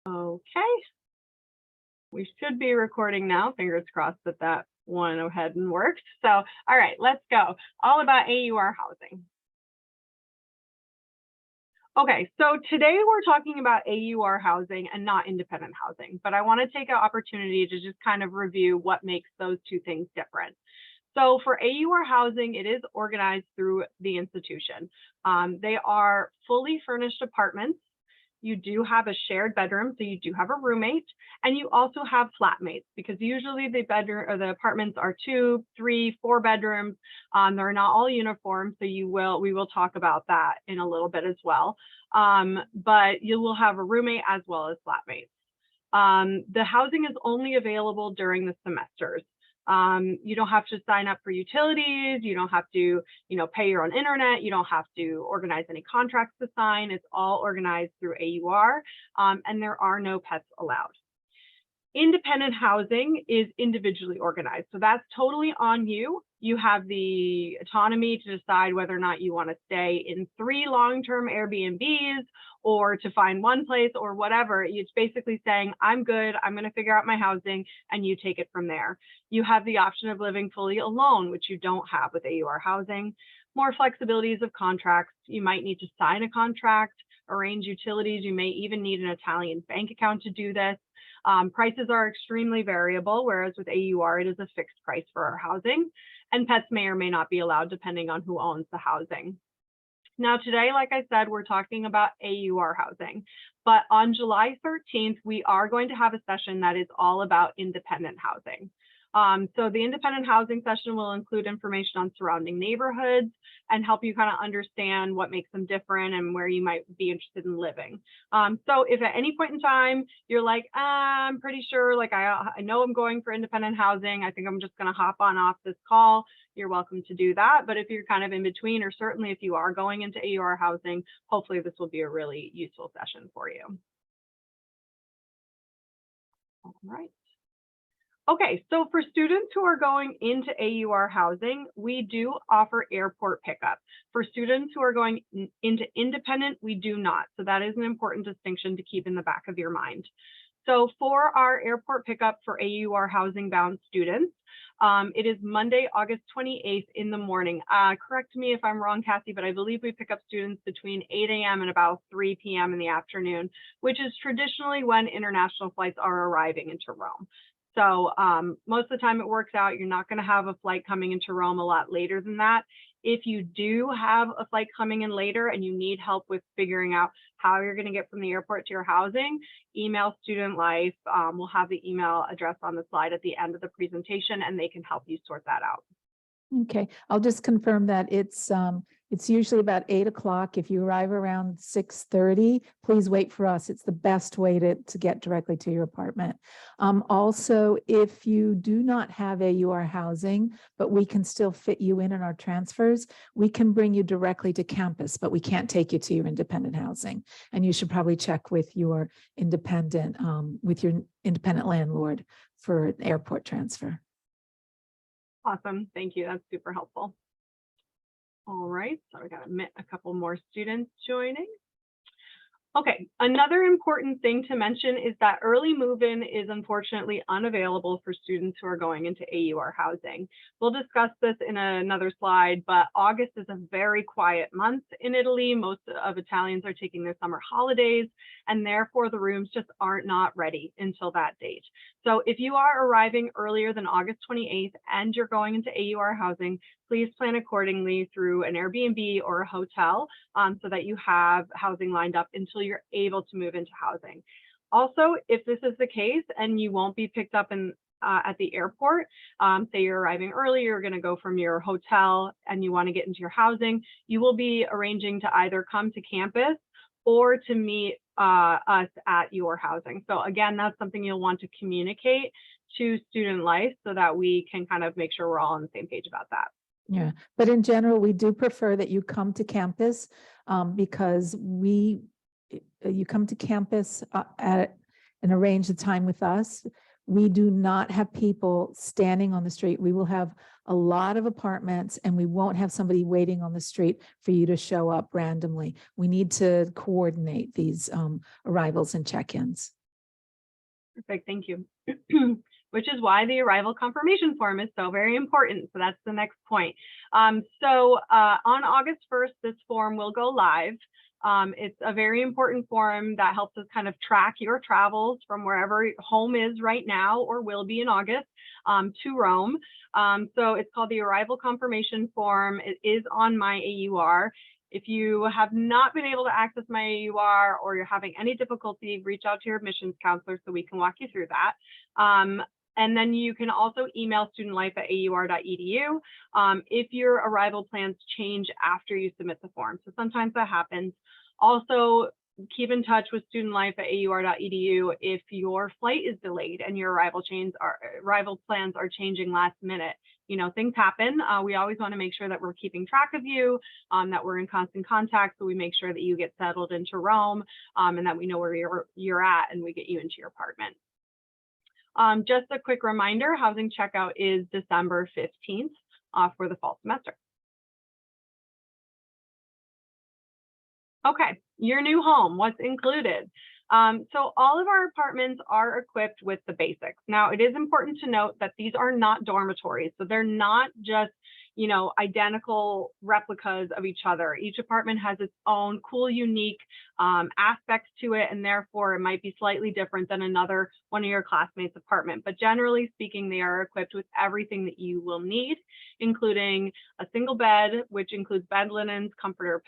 Okay, we should be recording now. Fingers crossed that that went ahead and worked. So, all right, let's go. All about AUR housing. Okay, so today we're talking about AUR housing and not independent housing, but I want to take an opportunity to just kind of review what makes those two things different. So for AUR housing, it is organized through the institution. They are fully furnished apartments. You do have a shared bedroom, so you do have a roommate, and you also have flatmates because usually the bedroom or the apartments are 2, 3, 4 bedrooms. They're not all uniform, so we will talk about that in a little bit as well. But you will have a roommate as well as flatmates. The housing is only available during the semesters. You don't have to sign up for utilities. You don't have to, pay your own internet. You don't have to organize any contracts to sign. It's all organized through AUR, and there are no pets allowed. Independent housing is individually organized. So that's totally on you. You have the autonomy to decide whether or not you want to stay in 3 long-term Airbnbs or to find one place or whatever. It's basically saying, I'm good, I'm going to figure out my housing, and you take it from there. You have the option of living fully alone, which you don't have with AUR housing. More flexibilities of contracts. You might need to sign a contract, arrange utilities. You may even need an Italian bank account to do this. Prices are extremely variable, whereas with AUR, it is a fixed price for our housing, and pets may or may not be allowed depending on who owns the housing. Now, today, like I said, we're talking about AUR housing, but on July 13th, we are going to have a session that is all about independent housing. So the independent housing session will include information on surrounding neighborhoods and help you kind of understand what makes them different and where you might be interested in living. So if at any point in time you're like, I'm pretty sure, like I know I'm going for independent housing, I think I'm just going to hop on off this call, you're welcome to do that. But if you're kind of in between, or certainly if you are going into AUR housing, hopefully this will be a really useful session for you. All right. Okay, so for students who are going into AUR housing, we do offer airport pickup. For students who are going into independent, we do not. So that is an important distinction to keep in the back of your mind. So for our airport pickup for AUR housing bound students, it is Monday, August 28th in the morning. Correct me if I'm wrong, Cassie, but I believe we pick up students between 8 a.m. and about 3 p.m. in the afternoon, which is traditionally when international flights are arriving into Rome. So most of the time it works out. You're not going to have a flight coming into Rome a lot later than that. If you do have a flight coming in later and you need help with figuring out how you're going to get from the airport to your housing, email Student Life. We'll have the email address on the slide at the end of the presentation, and they can help you sort that out. Okay, I'll just confirm that it's usually about 8 o'clock. If you arrive around 6:30, please wait for us. It's the best way to get directly to your apartment. Also, if you do not have AUR housing, but we can still fit you in our transfers, we can bring you directly to campus, but we can't take you to your independent housing. And you should probably check with your independent landlord for an airport transfer. Awesome. Thank you. That's super helpful. All right. So we got a couple more students joining. Okay, another important thing to mention is that early move-in is unfortunately unavailable for students who are going into AUR housing. We'll discuss this in another slide, but August is a very quiet month in Italy. Most of Italians are taking their summer holidays, and therefore the rooms just aren't not ready until that date. So if you are arriving earlier than August 28th and you're going into AUR housing, please plan accordingly through an Airbnb or a hotel so that you have housing lined up until you're able to move into housing. Also, if this is the case and you won't be picked up at the airport, say you're arriving early, you're going to go from your hotel and you want to get into your housing, you will be arranging to either come to campus or to meet us at your housing. So again, that's something you'll want to communicate to Student Life so that we can kind of make sure we're all on the same page about that. Yeah, but in general, we do prefer that you come to campus because you come to campus and arrange a time with us. We do not have people standing on the street. We will have a lot of apartments and we won't have somebody waiting on the street for you to show up randomly. We need to coordinate these arrivals and check-ins. Perfect, thank you. Which is why the arrival confirmation form is so very important. So that's the next point. On August 1st, this form will go live. It's a very important form that helps us kind of track your travels from wherever home is right now or will be in August to Rome. So it's called the arrival confirmation form. It is on my AUR. If you have not been able to access my AUR or you're having any difficulty, reach out to your admissions counselor so we can walk you through that. And then you can also email studentlife@aur.edu if your arrival plans change after you submit the form. So sometimes that happens. Also, keep in touch with studentlife@aur.edu if your flight is delayed and your arrival plans are changing last minute. You know, things happen. We always want to make sure that we're keeping track of you, that we're in constant contact, so we make sure that you get settled into Rome, and that we know where you're at and we get you into your apartment. Just a quick reminder, housing checkout is December 15th for the fall semester. Okay, your new home, what's included? So all of our apartments are equipped with the basics. Now, it is important to note that these are not dormitories. So they're not just, you know, identical replicas of each other. Each apartment has its own cool, unique aspects to it, and therefore it might be slightly different than one of your classmates' apartment. But generally speaking, they are equipped with everything that you will need, including a single bed, which includes bed linens, comforter,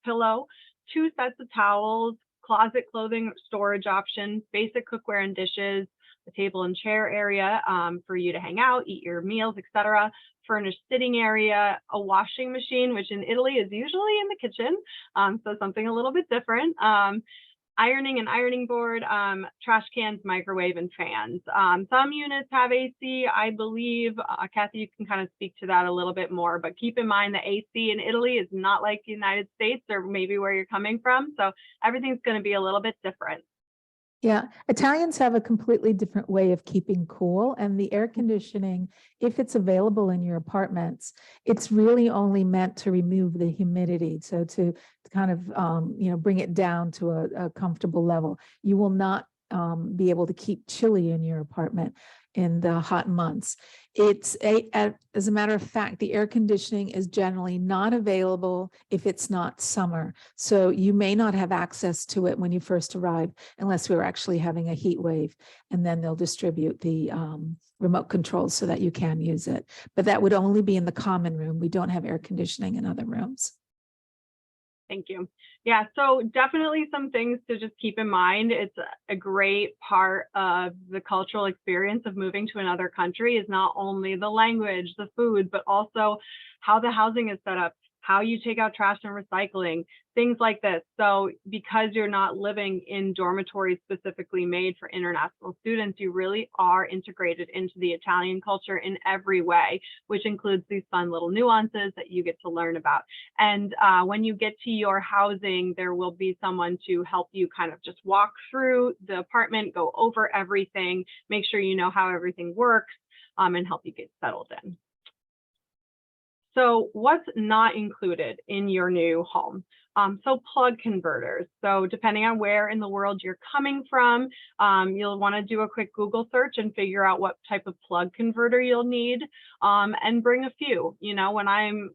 pillow, 2 sets of towels, closet clothing storage options, basic cookware and dishes, a table and chair area for you to hang out, eat your meals, etc. Furnished sitting area, a washing machine, which in Italy is usually in the kitchen, so something a little bit different. Ironing and ironing board, trash cans, microwave, and fans. Some units have AC, I believe. Kathy, you can kind of speak to that a little bit more, but keep in mind the AC in Italy is not like the United States or maybe where you're coming from. So everything's going to be a little bit different. Yeah, Italians have a completely different way of keeping cool, and the air conditioning, if it's available in your apartments, it's really only meant to remove the humidity. So to kind of, bring it down to a comfortable level. You will not be able to keep chilly in your apartment in the hot months. As a matter of fact, the air conditioning is generally not available if it's not summer. So you may not have access to it when you first arrive unless we're actually having a heat wave, and then they'll distribute the remote controls so that you can use it. But that would only be in the common room. We don't have air conditioning in other rooms. Thank you. Yeah, so definitely some things to just keep in mind. It's a great part of the cultural experience of moving to another country is not only the language, the food, but also how the housing is set up, how you take out trash and recycling, things like this. So because you're not living in dormitories specifically made for international students, you really are integrated into the Italian culture in every way, which includes these fun little nuances that you get to learn about. And when you get to your housing, there will be someone to help you kind of just walk through the apartment, go over everything, make sure you know how everything works, and help you get settled in. So what's not included in your new home? So plug converters. So depending on where in the world you're coming from, you'll want to do a quick Google search and figure out what type of plug converter you'll need, and bring a few. You know, when I'm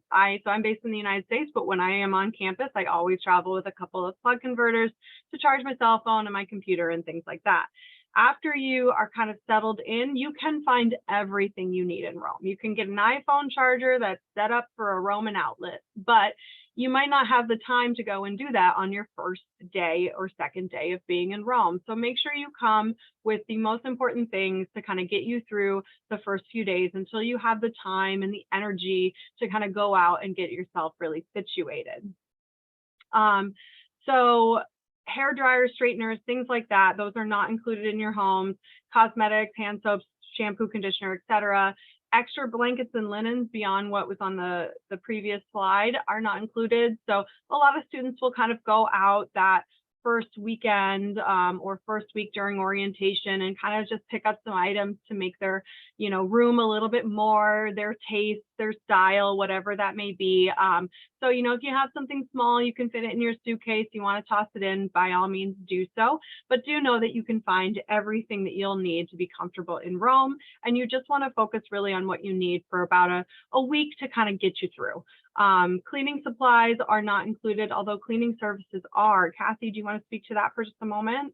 based in the United States, but when I am on campus, I always travel with a couple of plug converters to charge my cell phone and my computer and things like that. After you are kind of settled in, you can find everything you need in Rome. You can get an iPhone charger that's set up for a Roman outlet, but you might not have the time to go and do that on your first day or second day of being in Rome. So make sure you come with the most important things to kind of get you through the first few days until you have the time and the energy to kind of go out and get yourself really situated. So hair dryers, straighteners, things like that, those are not included in your homes. Cosmetics, hand soaps, shampoo, conditioner, etc. Extra blankets and linens beyond what was on the previous slide are not included. So a lot of students will kind of go out that first weekend or first week during orientation and kind of just pick up some items to make their, room a little bit more, their taste, their style, whatever that may be. So, if you have something small, you can fit it in your suitcase, you want to toss it in, by all means do so. But do know that you can find everything that you'll need to be comfortable in Rome. And you just want to focus really on what you need for about a week to kind of get you through. Cleaning supplies are not included, although cleaning services are. Kathy, do you want to speak to that for just a moment?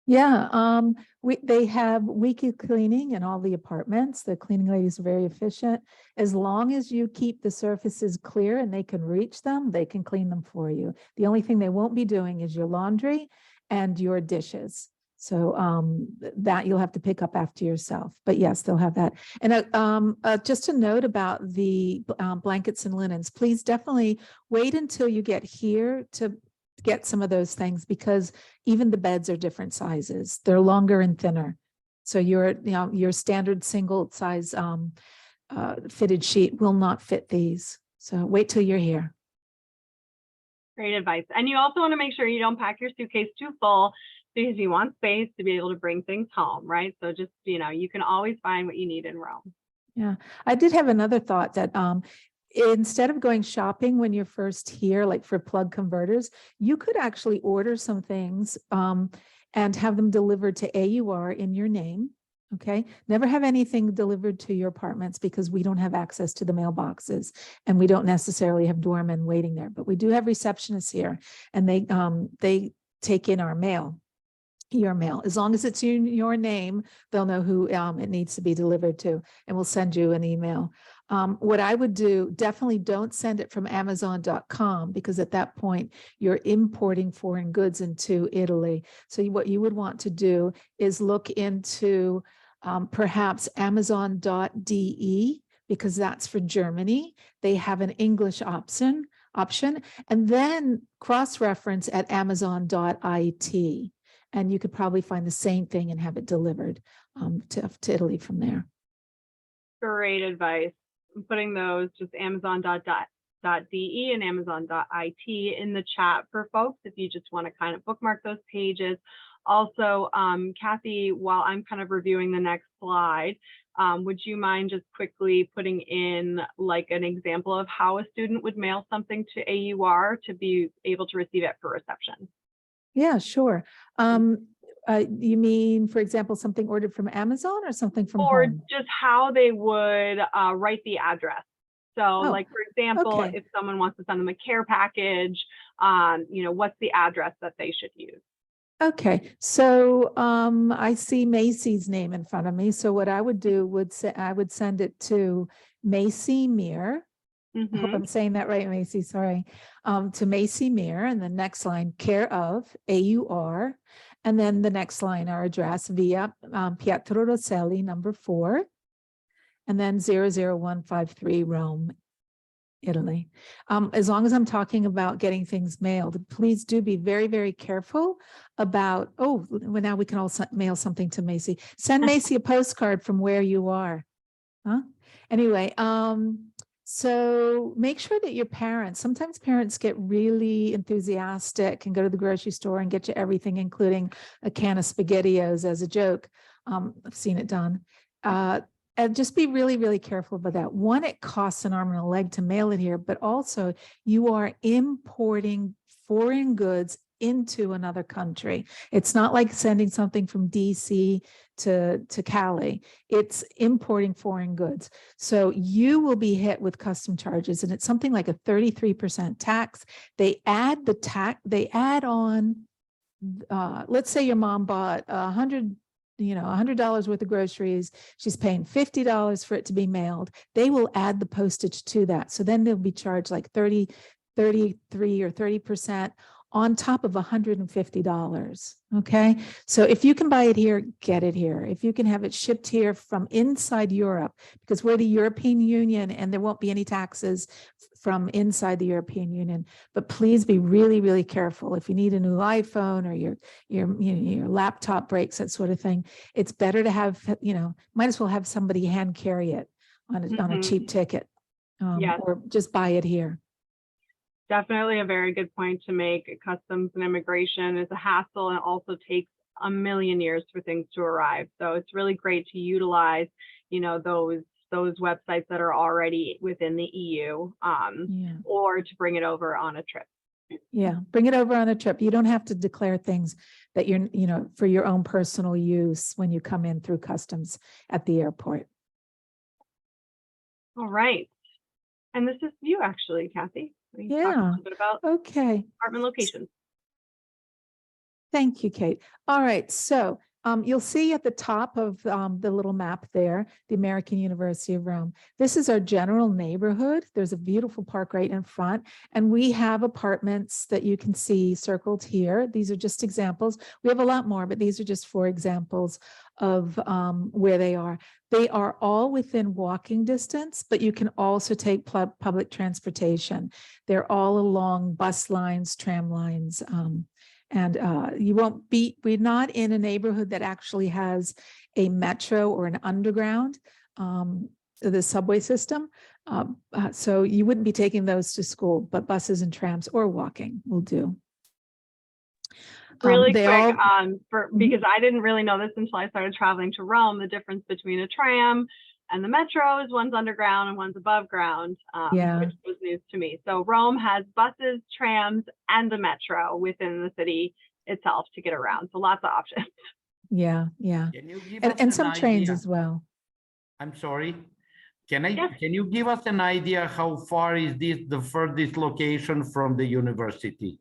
Yeah, they have weekly cleaning in all the apartments. The cleaning ladies are very efficient. As long as you keep the surfaces clear and they can reach them, they can clean them for you. The only thing they won't be doing is your laundry and your dishes. So that you'll have to pick up after yourself. But yes, they'll have that. And just a note about the blankets and linens, please definitely wait until you get here to get some of those things, because even the beds are different sizes. They're longer and thinner. So your standard single size fitted sheet will not fit these. So wait till you're here. Great advice. And you also want to make sure you don't pack your suitcase too full, because you want space to be able to bring things home, right? So just, you can always find what you need in Rome. Yeah, I did have another thought that instead of going shopping when you're first here, like for plug converters, you could actually order some things and have them delivered to AUR in your name. Okay, never have anything delivered to your apartments because we don't have access to the mailboxes and we don't necessarily have doormen waiting there, but we do have receptionists here, and they take in our mail. Your mail, as long as it's in your name, they'll know who it needs to be delivered to, and we'll send you an email. What I would do, definitely don't send it from Amazon.com, because at that point you're importing foreign goods into Italy. So what you would want to do is look into perhaps Amazon.de, because that's for Germany. They have an English option, and then cross-reference at Amazon.it. And you could probably find the same thing and have it delivered to Italy from there. Great advice. I'm putting those, just Amazon.de and Amazon.it, in the chat for folks if you just want to kind of bookmark those pages. Also, Kathy, while I'm kind of reviewing the next slide, would you mind just quickly putting in like an example of how a student would mail something to AUR to be able to receive it for reception? Yeah, sure. You mean, for example, something ordered from Amazon or something from Or home? just how they would write the address. So like, for example, okay. if someone wants to send them a care package, what's the address that they should use? Okay, so I see Macy's name in front of me. So what I would do would say, I would send it to Macy Mere. I hope I'm saying that right, Macy, sorry. To Macy Mere, and the next line, care of AUR. And then the next line, our address, via Pietro Rosselli, number 4. And then 00153 Rome, Italy. As long as I'm talking about getting things mailed, please do be very, very careful about, well, now we can all mail something to Macy. Send Macy a postcard from where you are. Huh? Anyway, so make sure that your parents, sometimes parents get really enthusiastic and go to the grocery store and get you everything, including a can of SpaghettiOs as a joke. I've seen it done. And just be really, really careful about that. One, it costs an arm and a leg to mail it here, but also you are importing foreign goods into another country. It's not like sending something from DC to Cali. It's importing foreign goods. So you will be hit with custom charges, and it's something like a 33% tax. They add on, let's say your mom bought $100 worth of groceries. She's paying $50 for it to be mailed. They will add the postage to that. So then they'll be charged like 33 or 30% on top of $150. Okay. So if you can buy it here, get it here. If you can have it shipped here from inside Europe, because we're the European Union and there won't be any taxes from inside the European Union. But please be really, really careful. If you need a new iPhone or your laptop breaks, that sort of thing, it's better to have, might as well have somebody hand carry it on a cheap ticket, Yes. or just buy it here. Definitely a very good point to make. Customs and immigration is a hassle, and also takes a million years for things to arrive. So it's really great to utilize, those those websites that are already within the EU, or to bring it over on a trip. Yeah, bring it over on a trip. You don't have to declare things that you're, for your own personal use when you come in through customs at the airport. All right. And this is you actually, Kathy. We talked a Yeah. little bit about apartment locations. Thank you, Kate. All right, so you'll see at the top of the little map there, the American University of Rome. This is our general neighborhood. There's a beautiful park right in front, and we have apartments that you can see circled here. These are just examples. We have a lot more, but these are just 4 examples of where they are. They are all within walking distance, but you can also take public transportation. They're all along bus lines, tram lines, and you won't be, we're not in a neighborhood that actually has a metro or an underground, the subway system. So you wouldn't be taking those to school, but buses and trams or walking will do. Really quick, because I didn't really know this until I started traveling to Rome, the difference between a tram and the metros, one's underground and one's above ground, which was news to me. So Rome has buses, trams, and a metro within the city itself to get around. So lots of options. Yeah. Can you give And some trains as well. I'm sorry. Can you give us an idea how far is this the furthest location from the university?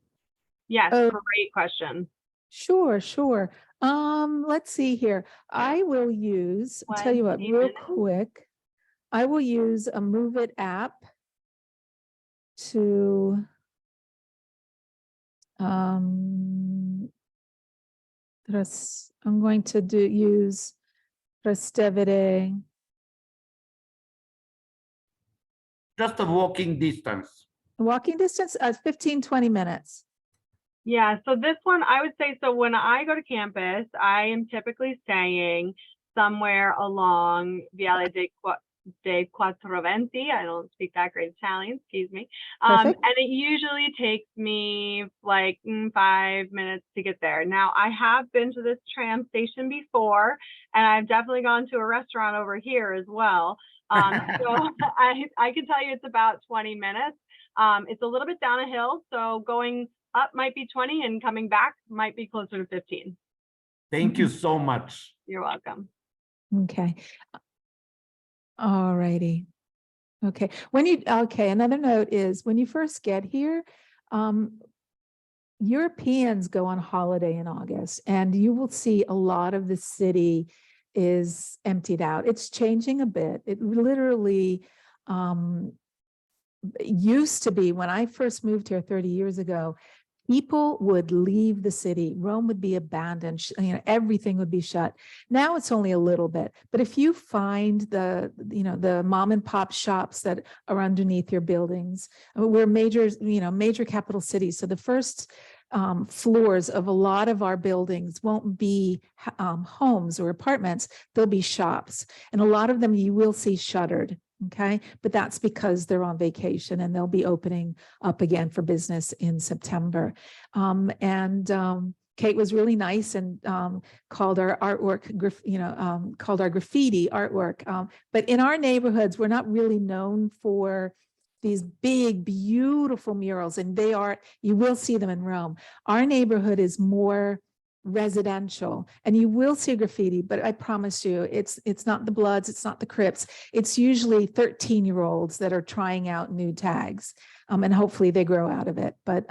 Yes, great question. Sure. Let's see here. I will use, I'll tell you what, real quick, I will use a Move It app to I'm going to use Festivity. Just a walking distance. Walking distance, 15-20 minutes. Yeah, so this one, I would say, so when I go to campus, I am typically staying somewhere along Viale dei Quattroventi. I don't speak that great Italian, excuse me. And it usually takes me like 5 minutes to get there. Now, I have been to this tram station before, and I've definitely gone to a restaurant over here as well. So I can tell you it's about 20 minutes. It's a little bit down a hill, so going up might be 20 and coming back might be closer to 15. Thank you so much. You're welcome. Okay. All righty. Okay. Another note is when you first get here, Europeans go on holiday in August, and you will see a lot of the city is emptied out. It's changing a bit. It literally used to be, when I first moved here 30 years ago, people would leave the city. Rome would be abandoned. Everything would be shut. Now it's only a little bit. But if you find the mom and pop shops that are underneath your buildings, we're major capital cities. So the first floors of a lot of our buildings won't be homes or apartments. They'll be shops. And a lot of them you will see shuttered. Okay, but that's because they're on vacation, and they'll be opening up again for business in September. Kate was really nice and called our artwork, called our graffiti artwork. But in our neighborhoods, we're not really known for these big, beautiful murals, and you will see them in Rome. Our neighborhood is more residential, and you will see graffiti, but I promise you, it's not the Bloods, it's not the Crips. It's usually 13-year-olds that are trying out new tags, and hopefully they grow out of it. But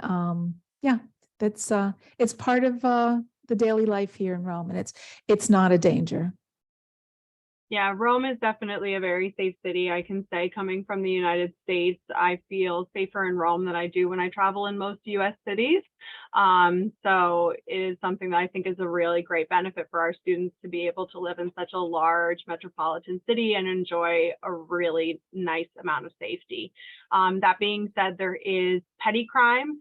yeah, it's part of the daily life here in Rome, and it's not a danger. Yeah, Rome is definitely a very safe city. I can say, coming from the United States, I feel safer in Rome than I do when I travel in most US cities. So it is something that I think is a really great benefit for our students to be able to live in such a large metropolitan city and enjoy a really nice amount of safety. That being said, there is petty crime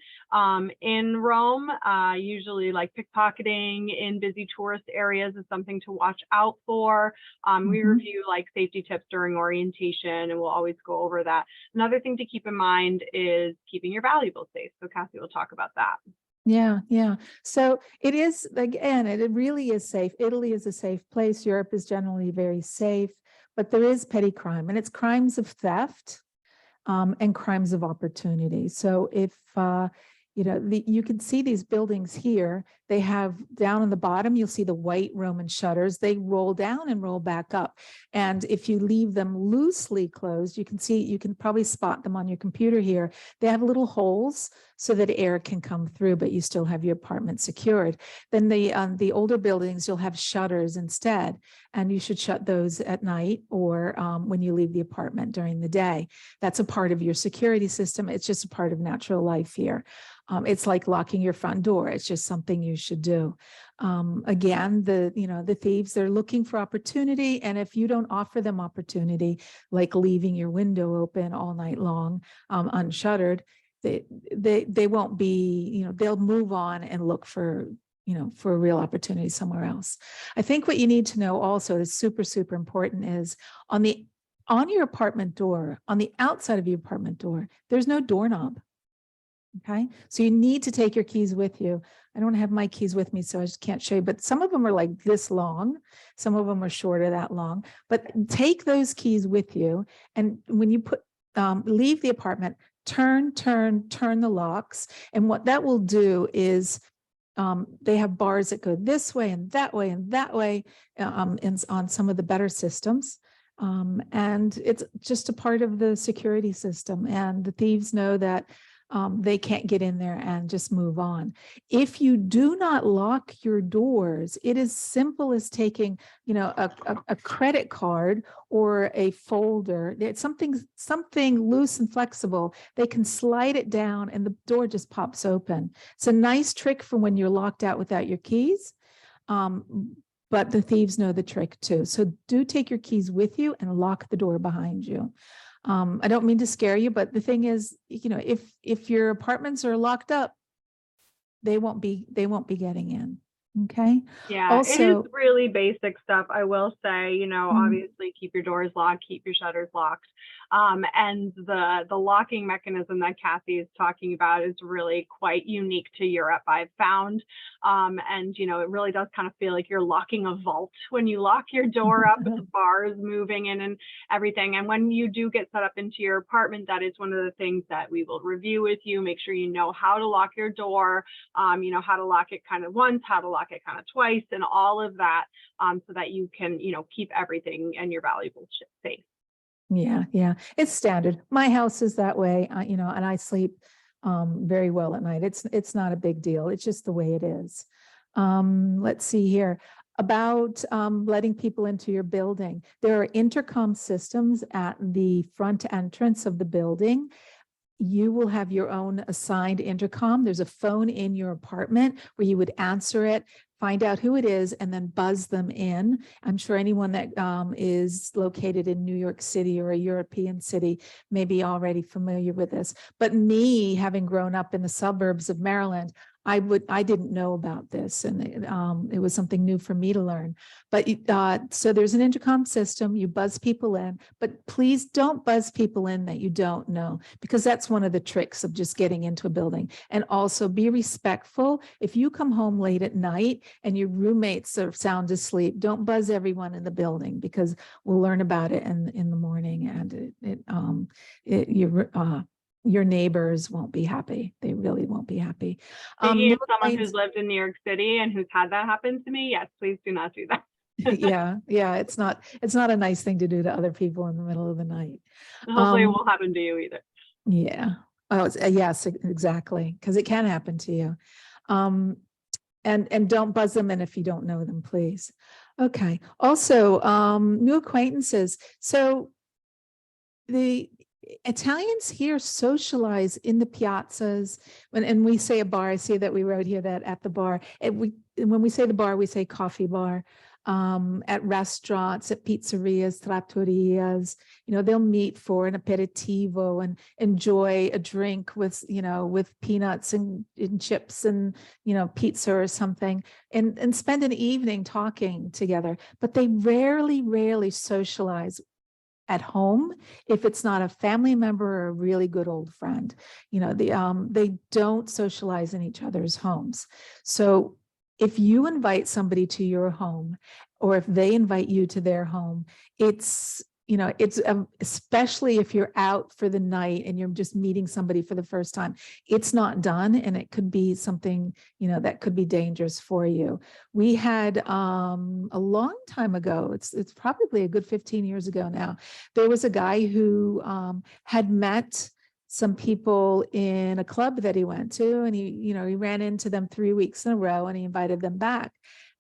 in Rome, usually like pickpocketing in busy tourist areas is something to watch out for. We review like safety tips during orientation, and we'll always go over that. Another thing to keep in mind is keeping your valuables safe. So Kathy will talk about that. Yeah. So it is, again, it really is safe. Italy is a safe place. Europe is generally very safe. but there is petty crime, and it's crimes of theft and crimes of opportunity. So if, you know, you can see these buildings here, they have down on the bottom, you'll see the white Roman shutters. They roll down and roll back up. And if you leave them loosely closed, you can see, you can probably spot them on your computer here. They have little holes so that air can come through, but you still have your apartment secured. Then the older buildings, you'll have shutters instead, and you should shut those at night or when you leave the apartment during the day. That's a part of your security system. It's just a part of natural life here. It's like locking your front door. It's just something you should do. Again, the thieves, they're looking for opportunity. And if you don't offer them opportunity, like leaving your window open all night long, unshuttered, they won't be, they'll move on and look for a real opportunity somewhere else. I think what you need to know also is super, super important is on your apartment door, on the outside of your apartment door, there's no doorknob. Okay, so you need to take your keys with you. I don't have my keys with me, so I just can't show you, but some of them are like this long. Some of them are shorter that long, but take those keys with you. And when you leave the apartment, turn the locks. And what that will do is they have bars that go this way and that way and that way on some of the better systems. And it's just a part of the security system. And the thieves know that they can't get in there and just move on. If you do not lock your doors, it is simple as taking, a credit card or a folder. It's something loose and flexible. They can slide it down and the door just pops open. It's a nice trick for when you're locked out without your keys. But the thieves know the trick too. So do take your keys with you and lock the door behind you. I don't mean to scare you, but the thing is, if your apartments are locked up, they won't be getting in. Okay. Yeah, Also, it is really basic stuff. I will say, obviously keep your doors locked, keep your shutters locked. And the locking mechanism that Kathy is talking about is really quite unique to Europe, I've found. And, it really does kind of feel like you're locking a vault when you lock your door up with the bars moving in and everything. And when you do get set up into your apartment, that is one of the things that we will review with you. Make sure you know how to lock your door, how to lock it kind of once, how to lock it kind of twice, and all of that, so that you can, keep everything and your valuables safe. Yeah, it's standard. My house is that way, and I sleep very well at night. It's not a big deal. It's just the way it is. Let's see here about letting people into your building. There are intercom systems at the front entrance of the building. You will have your own assigned intercom. There's a phone in your apartment where you would answer it, find out who it is, and then buzz them in. I'm sure anyone that is located in New York City or a European city may be already familiar with this. But me, having grown up in the suburbs of Maryland, I didn't know about this, and it was something new for me to learn. But so there's an intercom system. You buzz people in, but please don't buzz people in that you don't know, because that's one of the tricks of just getting into a building. And also be respectful. If you come home late at night and your roommates are sound asleep, don't buzz everyone in the building, because we'll learn about it in the morning, and your neighbors won't be happy. They really won't be happy. Speaking of someone who's lived in New York City and who's had that happen to me, yes, please do not do that. yeah, it's not a nice thing to do to other people in the middle of the night. Hopefully it won't happen to you either. Yeah. Oh, yes, exactly. Because it can happen to you. And don't buzz them in if you don't know them, please. Okay. Also, new acquaintances. So the Italians here socialize in the piazzas. And we say a bar, I see that we wrote here that at the bar. When we say the bar, we say coffee bar. At restaurants, at pizzerias, trattorias, they'll meet for an aperitivo and enjoy a drink with peanuts and chips and, pizza or something, and spend an evening talking together. But they rarely socialize at home if it's not a family member or a really good old friend. They don't socialize in each other's homes. So if you invite somebody to your home, or if they invite you to their home, it's, you know, it's especially if you're out for the night and you're just meeting somebody for the first time, it's not done, and it could be something, you know, that could be dangerous for you. We had a long time ago, it's probably a good 15 years ago now, there was a guy who had met some people in a club that he went to, and he ran into them 3 weeks in a row, and he invited them back,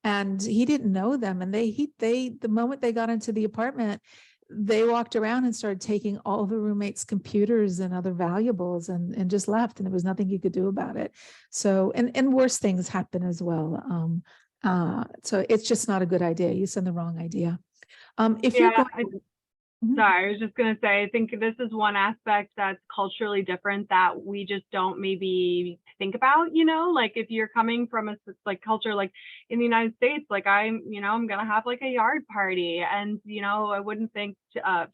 and he didn't know them. And the moment they got into the apartment, they walked around and started taking all the roommates' computers and other valuables, and just left, and there was nothing you could do about it. So, and worse things happen as well. So it's just not a good idea. You send the wrong idea. If you're Yeah, going, Mhm. sorry, I was just going to say, I think this is one aspect that's culturally different that we just don't maybe think about, like if you're coming from a like culture, like in the United States, like I'm going to have like a yard party, and, I wouldn't think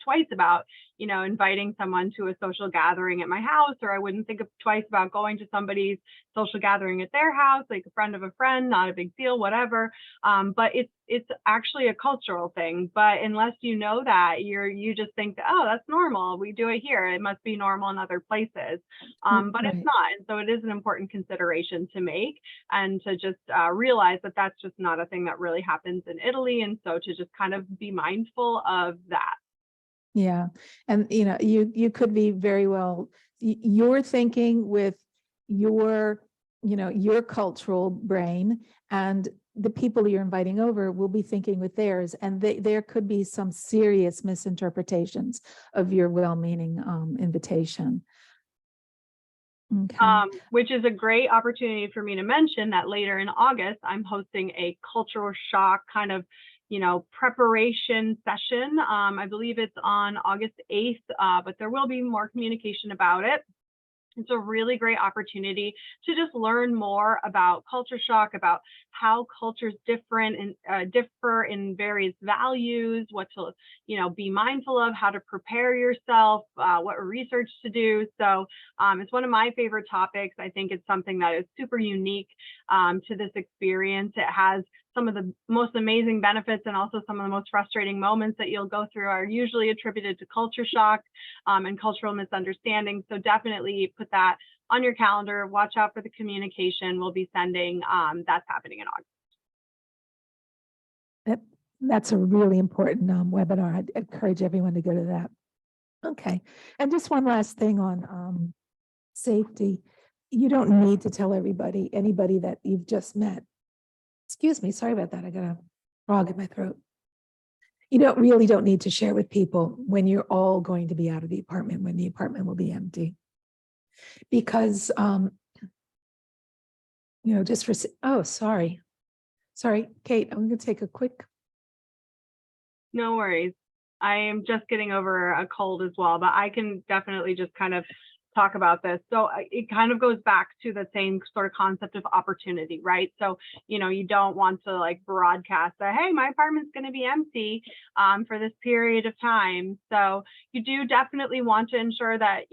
twice about, inviting someone to a social gathering at my house, or I wouldn't think twice about going to somebody's social gathering at their house, like a friend of a friend, not a big deal, whatever. But it's actually a cultural thing. But unless you know that, you just think, oh, that's normal. We do it here. It must be normal in other places. But it's Right. not. And so it is an important consideration to make, and to just realize that that's just not a thing that really happens in Italy. And so to just kind of be mindful of that. Yeah. And you could be very well, you're thinking with your, your cultural brain, and the people you're inviting over will be thinking with theirs, and there could be some serious misinterpretations of your well-meaning invitation. Okay. Which is a great opportunity for me to mention that later in August, I'm hosting a cultural shock kind of, preparation session. I believe it's on August 8th, but there will be more communication about it. It's a really great opportunity to just learn more about culture shock, about how cultures differ in various values, what to, be mindful of, how to prepare yourself, what research to do. So it's one of my favorite topics. I think it's something that is super unique to this experience. It has some of the most amazing benefits, and also some of the most frustrating moments that you'll go through are usually attributed to culture shock and cultural misunderstanding. So definitely put that on your calendar. Watch out for the communication we'll be sending. That's happening in August. That's a really important webinar. I'd encourage everyone to go to that. Okay. And just one last thing on safety. You don't need to tell anybody that you've just met. Excuse me, sorry about that. I got a frog in my throat. You don't need to share with people when you're all going to be out of the apartment, when the apartment will be empty. Because, just for, oh, sorry, Kate, I'm going to take a quick. No worries. I am just getting over a cold as well, but I can definitely just kind of talk about this. So it kind of goes back to the same sort of concept of opportunity, right? So, you don't want to like broadcast that, hey, my apartment's going to be empty for this period of time. So you do definitely want to ensure that,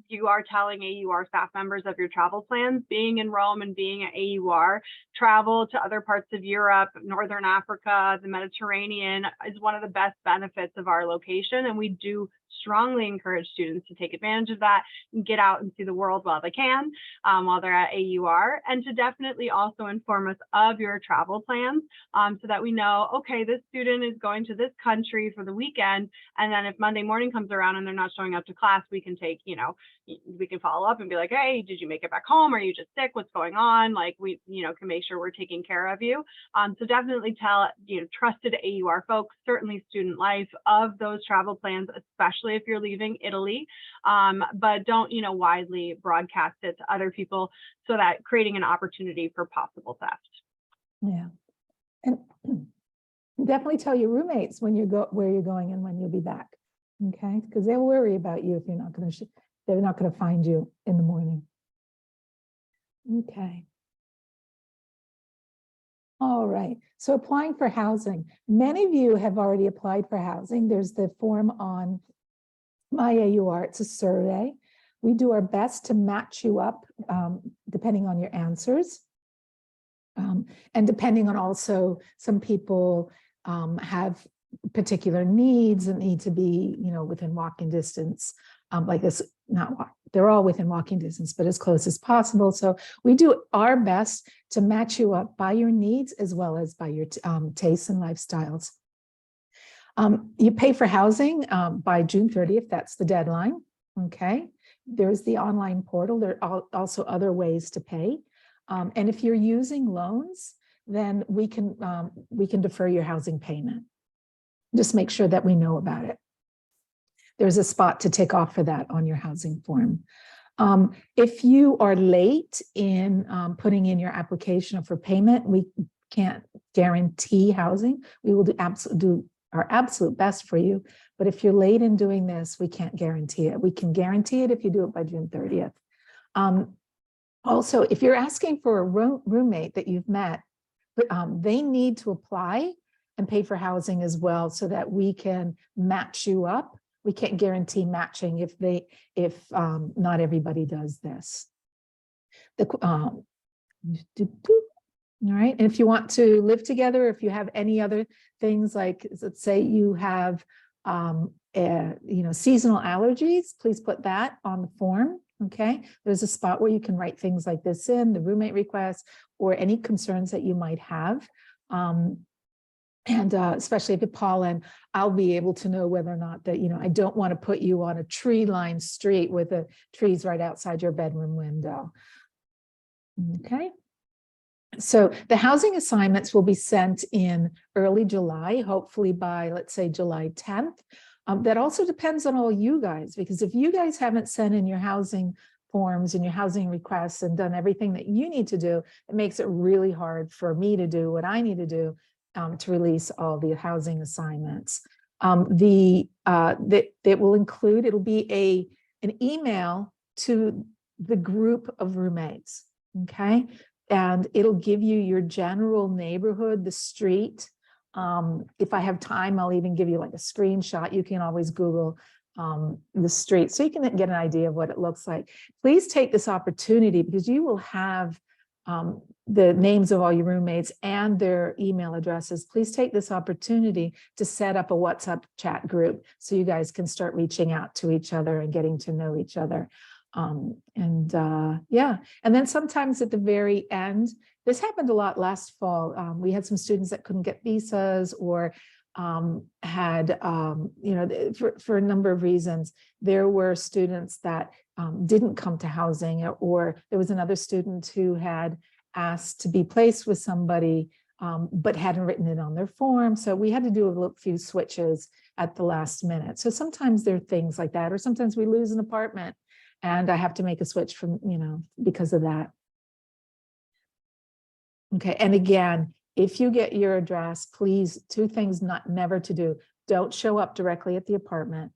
you are telling AUR staff members of your travel plans. Being in Rome and being at AUR, travel to other parts of Europe, Northern Africa, the Mediterranean is one of the best benefits of our location. And we do strongly encourage students to take advantage of that and get out and see the world while they can, while they're at AUR, and to definitely also inform us of your travel plans so that we know, okay, this student is going to this country for the weekend. And then if Monday morning comes around and they're not showing up to class, we can take, we can follow up and be like, hey, did you make it back home? Are you just sick? What's going on? Like we, can make sure we're taking care of you. So definitely tell, trusted AUR folks, certainly Student Life, of those travel plans, especially if you're leaving Italy, but don't, widely broadcast it to other people, so that creating an opportunity for possible theft. Yeah. And definitely tell your roommates when where you're going and when you'll be back. Okay. Because they'll worry about you if you're not going to, they're not going to find you in the morning. Okay. All right. So applying for housing. Many of you have already applied for housing. There's the form on My AUR. It's a survey. We do our best to match you up depending on your answers. And depending on also, some people have particular needs and need to be, within walking distance, like this, they're all within walking distance, but as close as possible. So we do our best to match you up by your needs as well as by your tastes and lifestyles. You pay for housing by June 30th, that's the deadline, okay? There's the online portal. There are also other ways to pay. And if you're using loans, then we can defer your housing payment. Just make sure that we know about it. There's a spot to tick off for that on your housing form. If you are late in putting in your application for payment, we can't guarantee housing. We will do our absolute best for you. But if you're late in doing this, we can't guarantee it. We can guarantee it if you do it by June 30th. Also, if you're asking for a roommate that you've met, they need to apply and pay for housing as well so that we can match you up. We can't guarantee matching if not everybody does this. All right, and if you want to live together, if you have any other things like, let's say you have seasonal allergies, please put that on the form. Okay, there's a spot where you can write things like this in, the roommate request, or any concerns that you might have. And especially if it's pollen, I'll be able to know whether or not that, I don't want to put you on a tree-lined street with the trees right outside your bedroom window. Okay. So the housing assignments will be sent in early July, hopefully by, let's say, July 10th. That also depends on all you guys, because if you guys haven't sent in your housing forms and your housing requests and done everything that you need to do, it makes it really hard for me to do what I need to do to release all the housing assignments. That will include, it'll be an email to the group of roommates, okay? And it'll give you your general neighborhood, the street. If I have time, I'll even give you like a screenshot. You can always Google the street so you can get an idea of what it looks like. Please take this opportunity because you will have the names of all your roommates and their email addresses. Please take this opportunity to set up a WhatsApp chat group so you guys can start reaching out to each other and getting to know each other. Yeah, and then sometimes at the very end, this happened a lot last fall. We had some students that couldn't get visas or had, for a number of reasons. There were students that didn't come to housing, or there was another student who had asked to be placed with somebody, but hadn't written it on their form. So we had to do a few switches at the last minute. So sometimes there are things like that, or sometimes we lose an apartment and I have to make a switch from, because of that. Okay, and again, if you get your address, please, two things never to do. Don't show up directly at the apartment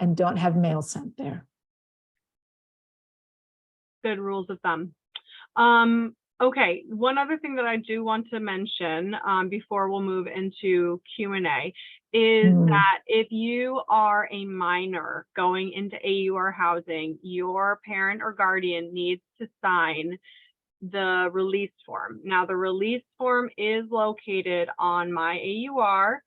and don't have mail sent there. Good rules of thumb. Okay, one other thing that I do want to mention before we'll move into Q&A is that if you are a minor going into AUR housing, your parent or guardian needs to sign the release form. Now, the release form is located on My AUR.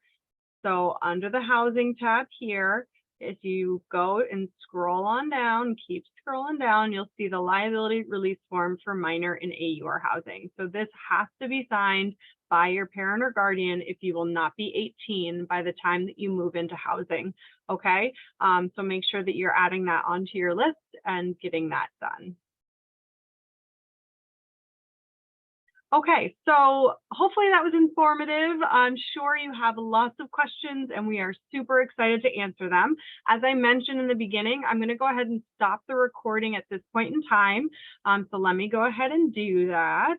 So under the housing tab here, if you go and scroll on down, keep scrolling down, you'll see the liability release form for minor in AUR housing. So this has to be signed by your parent or guardian if you will not be 18 by the time that you move into housing. Okay, so make sure that you're adding that onto your list and getting that done. Okay, so hopefully that was informative. I'm sure you have lots of questions and we are super excited to answer them. As I mentioned in the beginning, I'm going to go ahead and stop the recording at this point in time. So let me go ahead and do that.